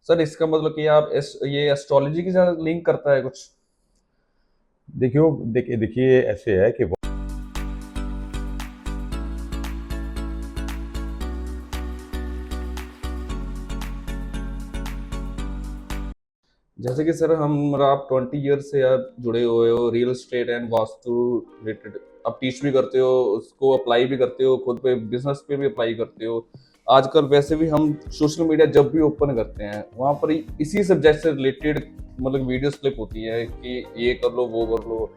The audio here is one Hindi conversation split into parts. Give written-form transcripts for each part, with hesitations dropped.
सर इसका मतलब कि आप ये एस्ट्रोलॉजी के साथ लिंक करता है कुछ? देखिए देखिए ऐसे है कि जैसे कि सर हम आप 20 ईयर से आप जुड़े हुए हो real estate and vastu related. आप टीच भी करते हो, उसको अप्लाई भी करते हो, खुद पे बिजनेस पे भी अप्लाई करते हो। आजकल वैसे भी हम सोशल मीडिया जब भी ओपन करते हैं वहां पर इसी सब्जेक्ट से रिलेटेड मतलब वीडियोस क्लिप होती है कि ये कर लो वो कर लो।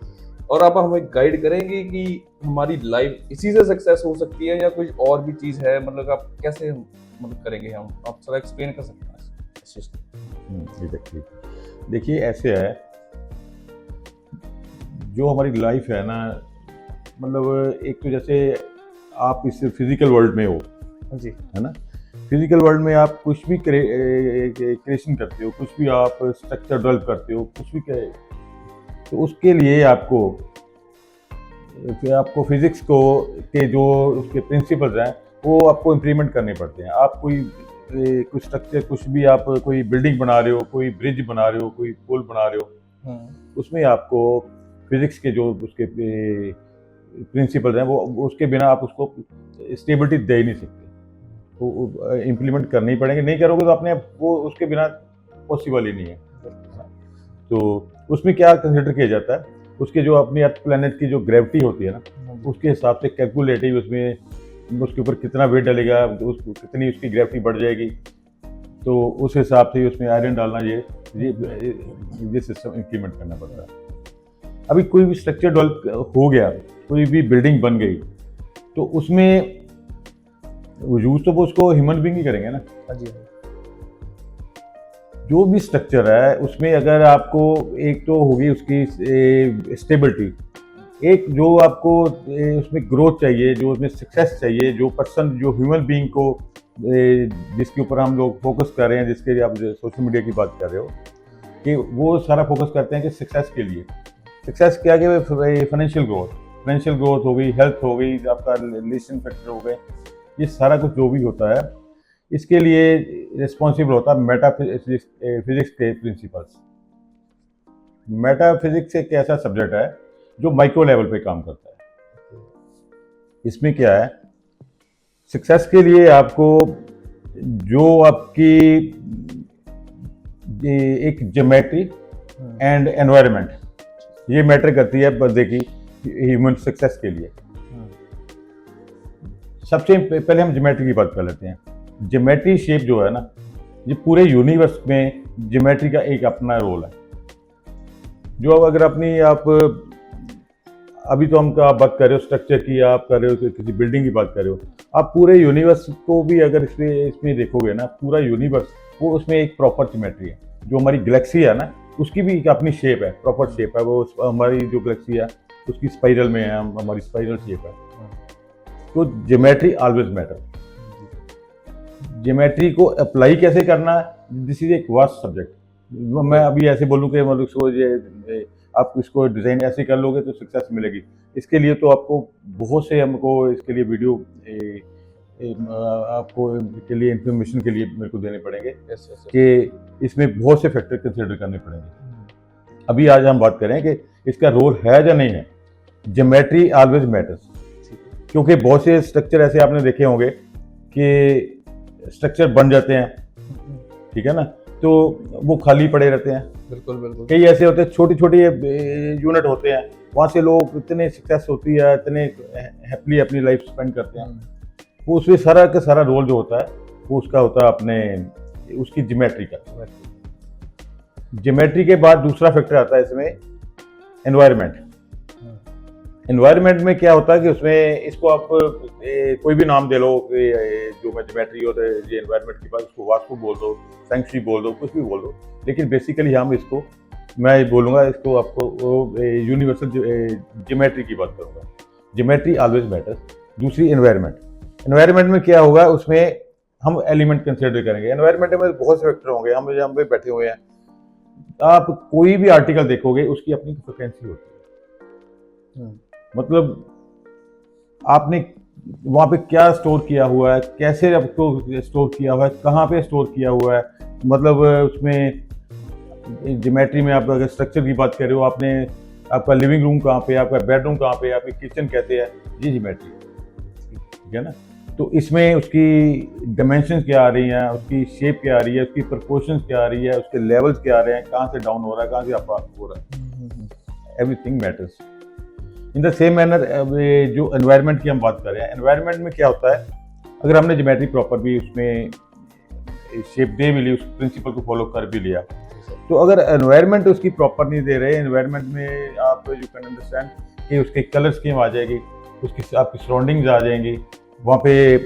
और आप हमें गाइड करेंगे कि हमारी लाइफ इसी से सक्सेस हो सकती है या कोई और भी चीज है, मतलब आप कैसे मतलब करेंगे, हम आप थोड़ा एक्सप्लेन कर सकते हैं इस चीज को? देखिए देखिए ऐसे है, जो हमारी लाइफ है ना, मतलब एक तो जैसे आप इस फिजिकल वर्ल्ड में हो, जी। है ना। फिजिकल वर्ल्ड में आप कुछ भी क्रिएशन करते हो, कुछ भी आप स्ट्रक्चर डेवलप करते हो, कुछ भी तो उसके लिए आपको फिजिक्स को के जो उसके प्रिंसिपल्स हैं वो आपको इम्प्लीमेंट करने पड़ते हैं। आप कुछ स्ट्रक्चर, कुछ भी आप कोई बिल्डिंग बना रहे हो, कोई ब्रिज बना रहे हो, कोई पुल बना रहे हो, उसमें आपको फिजिक्स के जो उसके प्रिंसिपल्स हैं वो उसके बिना आप उसको स्टेबिलिटी दे ही नहीं सकते। तो इम्प्लीमेंट करने ही पड़ेंगे, नहीं करोगे तो अपने वो उसके बिना पॉसिबल ही नहीं है। तो उसमें क्या कंसिडर किया जाता है, उसके जो अपनी अर्थ प्लैनेट की जो ग्रेविटी होती है ना, उसके हिसाब से कैलकुलेटिव उसमें उसके ऊपर कितना वेट डलेगा, कितनी उसकी ग्रेविटी बढ़ जाएगी, तो उस हिसाब से उसमें आयरन डालना, ये सिस्टम इम्प्लीमेंट करना पड़ता है। अभी कोई भी स्ट्रक्चर डेवलप हो गया, कोई भी बिल्डिंग बन गई, तो उसमें यूज तो वो उसको ह्यूमन बीइंग ही करेंगे ना। हाँ जी। जो भी स्ट्रक्चर है उसमें अगर आपको एक तो होगी उसकी स्टेबिलिटी, एक जो आपको उसमें ग्रोथ चाहिए, जो उसमें सक्सेस चाहिए, जो पर्सन जो ह्यूमन बीइंग को जिसके ऊपर हम लोग फोकस कर रहे हैं, जिसके लिए आप सोशल मीडिया की बात कर रहे हो, कि वो सारा फोकस करते हैं कि सक्सेस के लिए। सक्सेस क्या कि फाइनेंशियल ग्रोथ हो गई, हेल्थ हो गई, आपका रिलेशन फैक्टर हो गए, ये सारा कुछ जो भी होता है इसके लिए रिस्पॉन्सिबल होता है मेटाफिजिक्स के प्रिंसिपल्स। मेटाफिजिक्स एक ऐसा सब्जेक्ट है जो माइक्रो लेवल पे काम करता है। इसमें क्या है, सक्सेस के लिए आपको जो आपकी एक ज्योमेट्री एंड एनवायरनमेंट, ये मैटर करती है बंदे की ह्यूमन सक्सेस के लिए। सबसे पहले हम ज्योमेट्री की बात कर लेते हैं। ज्योमेट्री शेप जो है ना, ये पूरे यूनिवर्स में ज्योमेट्री का एक अपना रोल है। जो अब अगर अपनी आप अभी तो हम आप बात कर रहे हो स्ट्रक्चर की, आप कर रहे हो किसी बिल्डिंग की बात कर रहे हो, आप पूरे यूनिवर्स को भी अगर इसमें देखोगे ना, पूरा यूनिवर्स वो उसमें एक प्रॉपर ज्योमेट्री है। जो हमारी गैलेक्सी है ना, उसकी भी एक अपनी शेप है, प्रॉपर शेप है। वो हमारी जो गैलेक्सी है उसकी स्पाइरल में है, हमारी स्पाइरल शेप है। तो ज्योमेट्री ऑलवेज मैटर। ज्योमेट्री को अप्लाई कैसे करना है, दिस इज एक वास्ट सब्जेक्ट। मैं अभी ऐसे बोलूँ कि मतलब इसको आप इसको डिज़ाइन ऐसे कर लोगे तो सक्सेस मिलेगी, इसके लिए तो आपको बहुत से हमको इसके लिए वीडियो आपको के लिए इंफॉर्मेशन के लिए मेरे को देने पड़ेंगे कि इसमें बहुत से फैक्टर कंसिडर करने पड़ेंगे। अभी आज हम बात करें कि इसका रोल है या नहीं है। ज्योमेट्री ऑलवेज मैटर्स, क्योंकि बहुत से स्ट्रक्चर ऐसे आपने देखे होंगे कि स्ट्रक्चर बन जाते हैं, ठीक है ना, तो वो खाली पड़े रहते हैं। बिल्कुल बिल्कुल। कई ऐसे होते हैं छोटी छोटी यूनिट होते हैं, वहाँ से लोग इतने सक्सेस होती है, इतने हैप्पी अपनी लाइफ स्पेंड करते हैं। वो उसमें सारा का सारा रोल जो होता है वो उसका होता है अपने उसकी ज्योमेट्री का। ज्योमेट्री के बाद दूसरा फैक्टर आता है इसमें, एनवायरनमेंट। एनवायरनमेंट में क्या होता है कि उसमें इसको आप कोई भी नाम दे लो, जो मैं ज्योमेट्री और ये एनवायरनमेंट की बात, उसको वास्तु बोल दो, फैंग बोल दो, कुछ भी बोल दो, लेकिन बेसिकली हम इसको, मैं बोलूँगा इसको आपको यूनिवर्सल ज्योमेट्री की बात करूँगा। Geometry always matters. दूसरी एनवायरनमेंट। एनवायरनमेंट में क्या होगा, उसमें हम एलिमेंट कंसिडर करेंगे। एनवायरनमेंट में बहुत से फैक्टर होंगे, हम यहाँ पे बैठे हुए हैं, आप कोई भी आर्टिकल देखोगे उसकी अपनी फ्रिक्वेंसी होती है। मतलब आपने वहाँ पे क्या स्टोर किया हुआ है, कैसे आपको स्टोर किया हुआ है, कहाँ पे स्टोर किया हुआ है, मतलब उसमें ज्योमेट्री में आप अगर स्ट्रक्चर की बात कर रहे हो, आपने आपका लिविंग रूम कहाँ पे, आपका बेडरूम कहाँ पे, आपकी किचन कहते हैं, ये ज्योमेट्री, ठीक है ना। तो इसमें उसकी डायमेंशंस क्या आ रही हैं, उसकी शेप क्या आ रही है, उसकी प्रोपोर्शंस क्या आ रही है, उसके लेवल्स क्या आ रहे हैं, कहाँ से डाउन हो रहा है, कहाँ से अप हो रहा है, everything matters. In the same manner जो एनवायरनमेंट की हम बात कर रहे हैं, एनवायरनमेंट में क्या होता है, अगर हमने ज्योमेट्री प्रॉपर भी उसमें शेप दे भी ली, उस प्रिंसिपल को फॉलो कर भी लिया, तो अगर एनवायरनमेंट उसकी प्रॉपर नहीं दे रहे, एनवायरनमेंट में आप यू कैन अंडरस्टैंड कि उसके कलर स्कीम आ जाएगी, उसकी आपकी सराउंडिंग्स आ जाएंगी, वहाँ पे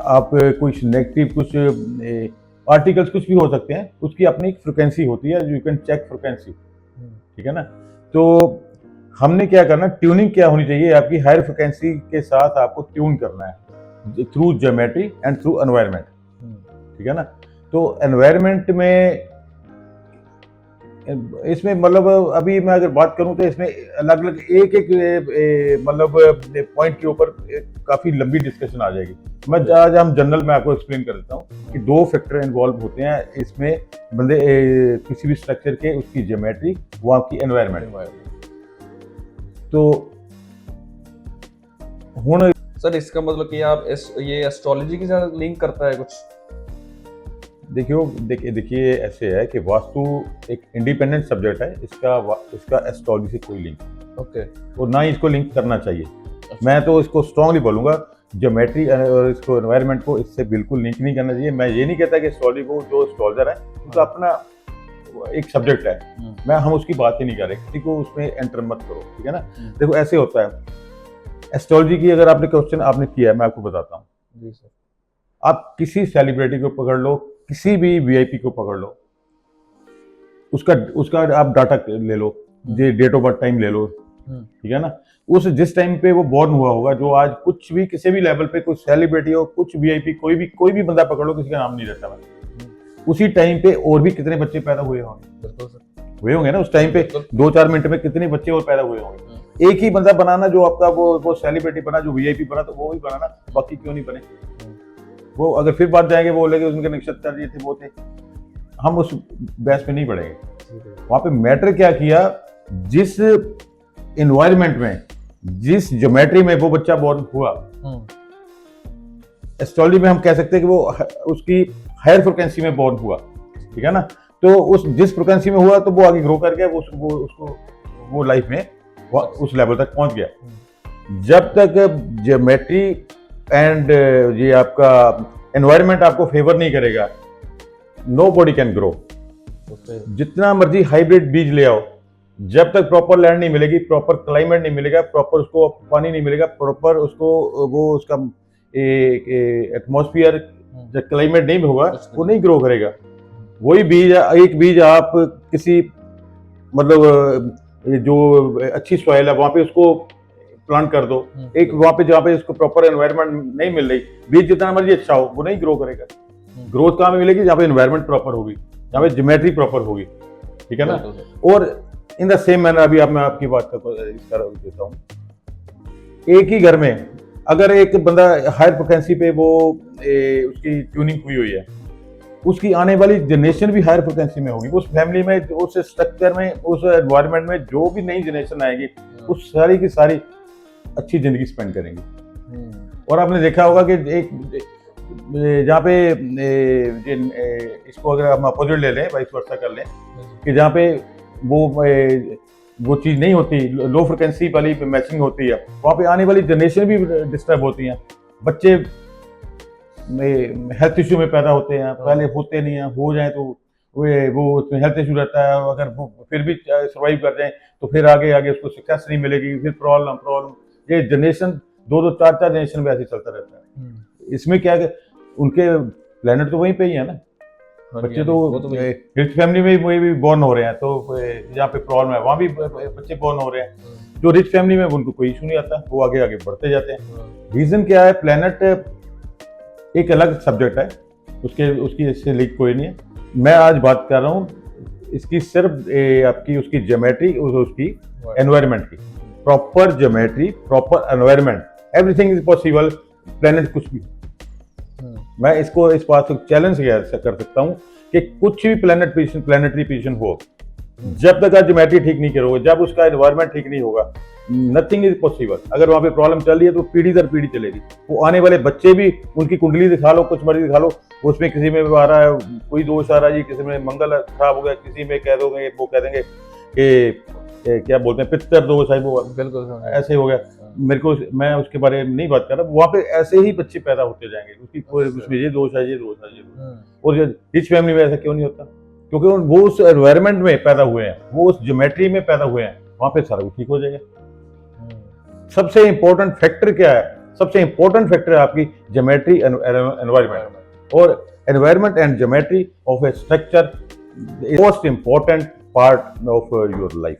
आप कुछ नेगेटिव कुछ आर्टिकल्स कुछ भी हो सकते हैं, उसकी अपनी एक फ्रिक्वेंसी होती है, यू कैन चेक फ्रिक्वेंसी, ठीक है ना। तो हमने क्या करना, ट्यूनिंग क्या होनी चाहिए, आपकी हायर फ्रिक्वेंसी के साथ आपको ट्यून करना है through geometry and through environment, ठीक है ना। तो एनवायरनमेंट में इसमें मतलब अभी मैं अगर बात करूं तो इसमें अलग अलग एक एक मतलब पॉइंट के ऊपर काफी लंबी डिस्कशन आ जाएगी। मैं आज हम जनरल में आपको एक्सप्लेन कर देता हूं कि दो फैक्टर इन्वॉल्व होते हैं इसमें, बंदे किसी भी स्ट्रक्चर के, उसकी ज्योमेट्री, वो आपकी एनवायरनमेंट। तो हुण सर इसका मतलब कि आप ये एस्ट्रोलॉजी के साथ लिंक करता है कुछ? देखिए ऐसे है कि वास्तु एक इंडिपेंडेंट सब्जेक्ट है, इसका एस्ट्रोलॉजी से कोई लिंक, ओके, और ना ही इसको लिंक करना चाहिए। मैं तो इसको स्ट्रांगली बोलूंगा, ज्योमेट्री और इसको एनवायरनमेंट को इससे बिल्कुल लिंक नहीं करना चाहिए। मैं ये नहीं कहता कि एस्ट्रोलॉजी को, जो एस्ट्रोलॉजर है उसका अपना एक सब्जेक्ट है, हम उसकी बात ही नहीं कर रहे, किसी को उसमें एंटर मत करो, ठीक है ना। देखो ऐसे होता है, एस्ट्रोलॉजी की अगर आपने क्वेश्चन आपने किया है, मैं आपको बताता हूँ। जी सर। आप किसी सेलिब्रिटी को पकड़ लो, किसी भी वीआईपी को पकड़ लो, उसका आप डाटा ले लो, डेट ऑफ बर्थ टाइम ले लो, ठीक है ना। उस जिस टाइम पे वो बॉर्न हुआ होगा, जो आज कुछ भी किसी भी लेवल पे कोई सेलिब्रिटी हो, कुछ वीआईपी, कोई भी बंदा पकड़ लो, किसी का नाम नहीं रहता मैं, उसी टाइम पे और भी कितने बच्चे पैदा हुए होंगे ना उस टाइम पे, 2-4 मिनट में कितने बच्चे और पैदा हुए होंगे। एक ही बंदा बनाना जो आपका वो सेलिब्रिटी बना, जो वीआईपी बना, तो वो ही बनाना, बाकी क्यों नहीं बने। वो अगर फिर बात जाएंगे, वो बोलेंगे उनके नक्षत्र ये थे वो थे, हम उस बहस में नहीं बढ़ेंगे। वहां पे मैटर क्या किया, जिस एनवायरनमेंट में, जिस ज्योमेट्री में वो बच्चा बॉर्न हुआ, एस्ट्रोलॉजी में हम कह सकते हैं कि वो उसकी हायर फ्रिक्वेंसी में बॉर्न हुआ, ठीक है ना। तो उस जिस फ्रिक्वेंसी में हुआ, तो वो आगे ग्रो कर गया, वो लाइफ में उस लेवल तक पहुंच गया। जब तक ज्योमेट्री एंड ये आपका एनवायरनमेंट आपको फेवर नहीं करेगा, नो बॉडी कैन ग्रो। जितना मर्जी हाइब्रिड बीज ले आओ, जब तक प्रॉपर लैंड नहीं मिलेगी, प्रॉपर क्लाइमेट नहीं मिलेगा, प्रॉपर उसको पानी नहीं मिलेगा, प्रॉपर उसको वो उसका एटमॉस्फेयर क्लाइमेट नहीं होगा, वो नहीं ग्रो करेगा। वही बीज, एक बीज आप किसी मतलब जो अच्छी सॉइल है वहां पे उसको प्लांट कर दो, एक वहां पे जहाँ पे इसको प्रॉपर एनवायरनमेंट नहीं मिल रही, बीज जितना मर्जी अच्छा हो, वो नहीं ग्रो करेगा। ग्रोथ कहाँ पे मिलेगी, जहाँ पे एनवायरनमेंट प्रॉपर होगी, जहाँ पे ज्योमेट्री प्रॉपर होगी, ठीक है ना। और इन द सेम मैनर अभी मैं आपकी बात कर देता हूँ, एक ही घर में अगर एक बंदा हायर फ्रिक्वेंसी पे वो उसकी ट्यूनिंग हुई है, उसकी आने वाली जनरेशन भी हायर फ्रिक्वेंसी में होगी। उस फैमिली में, उस स्ट्रक्चर में, उस एनवायरनमेंट में जो भी नई जनरेशन आएगी, उस सारी की सारी अच्छी जिंदगी स्पेंड करेंगे। और आपने देखा होगा कि एक जहाँ पे इसको अगर हम अपोजिट ले लें, वाइस वर्सा कर लें, कि जहाँ पे वो चीज़ नहीं होती, लो फ्रिक्वेंसी वाली मैचिंग होती है, वहाँ पे आने वाली जनरेशन भी डिस्टर्ब होती हैं। बच्चे हेल्थ इश्यू में पैदा होते हैं, पहले होते नहीं हैं, हो जाए तो वो उसमें हेल्थ इशू रहता है, अगर वो फिर भी सर्वाइव कर जाए तो फिर आगे उसको सक्सेस नहीं मिलेगी, फिर प्रॉब्लम। ये जनरेशन 2-2, 4-4 जनरेशन में ऐसे चलता रहता है। इसमें क्या है, उनके प्लेनेट तो वहीं पे ही है ना, बच्चे तो रिच फैमिली में वही भी बॉर्न हो रहे हैं, तो जहाँ पे प्रॉब्लम है वहाँ भी बच्चे बॉर्न हो रहे हैं। जो रिच फैमिली में उनको कोई इशू नहीं आता, वो आगे बढ़ते जाते हैं। रीजन क्या है, प्लेनेट एक अलग सब्जेक्ट है, उसकी इससे लिंक कोई नहीं है। मैं आज बात कर रहा हूँ इसकी सिर्फ आपकी उसकी ज्योमेट्री, उसकी एनवायरनमेंट की, proper geometry, proper environment, everything is possible, planet कुछ भी। मैं इसको इस बात को चैलेंज कर सकता हूँ कि कुछ भी प्लेनेटरी पोजिशन हो, जब तक आप ज्योमेट्री ठीक नहीं करोगे, जब उसका एनवायरनमेंट ठीक नहीं होगा, नथिंग इज पॉसिबल। अगर वहाँ पे प्रॉब्लम चल रही है तो पीढ़ी दर पीढ़ी चलेगी। वो आने वाले बच्चे भी, उनकी कुंडली दिखा लो, कुछ मर्जी दिखा लो, उसमें किसी में आ रहा है कोई दोष आ रहा है जी, किसी में मंगल खराब हो गया, किसी में कह दोगे, वो कह देंगे कि क्या बोलते हैं पितर दोष है, वो बिल्कुल ऐसे हो गया। मेरे को, मैं उसके बारे में नहीं बात कर रहा, वहाँ पे ऐसे ही बच्चे पैदा होते जाएंगे, उसमें ये दोष है, ये दोष है, ये दोष है। और रिच फैमिली में ऐसा क्यों नहीं होता? क्योंकि वो उस एनवायरनमेंट में पैदा हुए हैं, वो उस ज्योमेट्री में पैदा हुए हैं, वहाँ पे सारा कुछ ठीक हो जाएगा। सबसे इंपॉर्टेंट फैक्टर क्या है? सबसे इंपॉर्टेंट फैक्टर है आपकी ज्योमेट्री, एनवायरनमेंट। और environment and geometry of A structure most important part of your life.